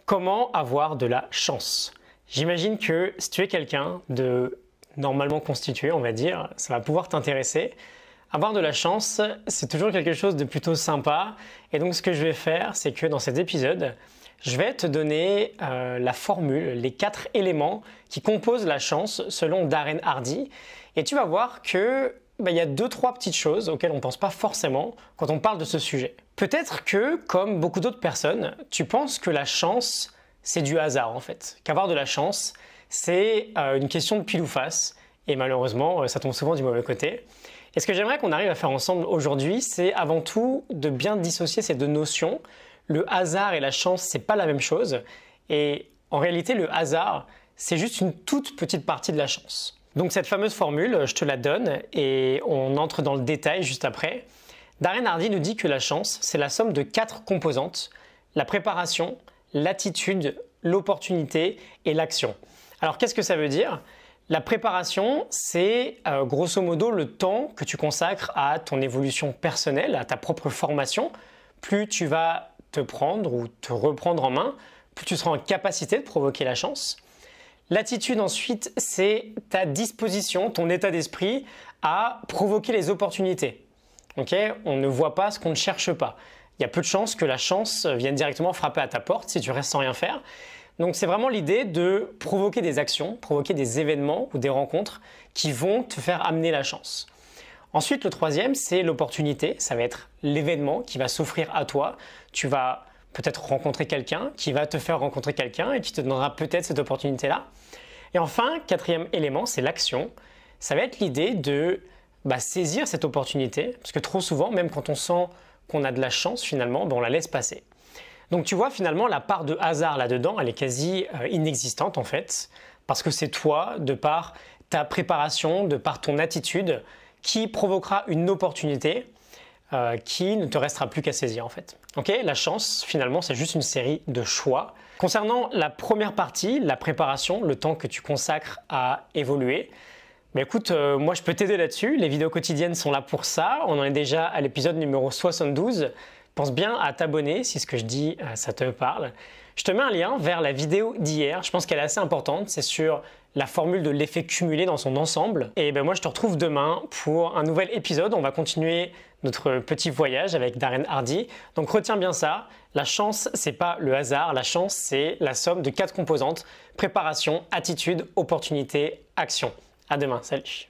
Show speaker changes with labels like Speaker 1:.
Speaker 1: Comment avoir de la chance? J'imagine que si tu es quelqu'un de normalement constitué, on va dire, ça va pouvoir t'intéresser. Avoir de la chance, c'est toujours quelque chose de plutôt sympa. Et donc ce que je vais faire, c'est que dans cet épisode, je vais te donner la formule, les 4 éléments qui composent la chance selon Darren Hardy. Et tu vas voir que il y a 2-3 petites choses auxquelles on ne pense pas forcément quand on parle de ce sujet. Peut-être que, comme beaucoup d'autres personnes, tu penses que la chance, c'est du hasard en fait. Qu'avoir de la chance, c'est une question de pile ou face. Et malheureusement, ça tombe souvent du mauvais côté. Et ce que j'aimerais qu'on arrive à faire ensemble aujourd'hui, c'est avant tout de bien dissocier ces deux notions. Le hasard et la chance, c'est pas la même chose. Et en réalité, le hasard, c'est juste une toute petite partie de la chance. Donc cette fameuse formule, je te la donne et on entre dans le détail juste après. Darren Hardy nous dit que la chance, c'est la somme de 4 composantes: la préparation, l'attitude, l'opportunité et l'action. Alors qu'est-ce que ça veut dire? La préparation, c'est grosso modo le temps que tu consacres à ton évolution personnelle, à ta propre formation. Plus tu vas te prendre ou te reprendre en main, plus tu seras en capacité de provoquer la chance. L'attitude ensuite, c'est ta disposition, ton état d'esprit à provoquer les opportunités. Okay? On ne voit pas ce qu'on ne cherche pas. Il y a peu de chances que la chance vienne directement frapper à ta porte si tu restes sans rien faire. Donc c'est vraiment l'idée de provoquer des actions, provoquer des événements ou des rencontres qui vont te faire amener la chance. Ensuite, le troisième, c'est l'opportunité. Ça va être l'événement qui va s'offrir à toi. Tu vas peut-être rencontrer quelqu'un qui va te faire rencontrer quelqu'un et qui te donnera peut-être cette opportunité-là. Et enfin, quatrième élément, c'est l'action. Ça va être l'idée de saisir cette opportunité, parce que trop souvent, même quand on sent qu'on a de la chance, finalement, on la laisse passer. Donc tu vois, finalement, la part de hasard là-dedans, elle est quasi inexistante en fait, parce que c'est toi, de par ta préparation, de par ton attitude, qui provoquera une opportunité qui ne te restera plus qu'à saisir en fait. Okay? La chance, finalement, c'est juste une série de choix. Concernant la première partie, la préparation, le temps que tu consacres à évoluer, écoute, moi je peux t'aider là-dessus. Les vidéos quotidiennes sont là pour ça. On en est déjà à l'épisode numéro 72. Pense bien à t'abonner si ce que je dis, ça te parle. Je te mets un lien vers la vidéo d'hier. Je pense qu'elle est assez importante. C'est sur la formule de l'effet cumulé dans son ensemble. Et moi, je te retrouve demain pour un nouvel épisode. On va continuer notre petit voyage avec Darren Hardy. Donc, retiens bien ça. La chance, c'est pas le hasard. La chance, c'est la somme de 4 composantes: préparation, attitude, opportunité, action. À demain. Salut.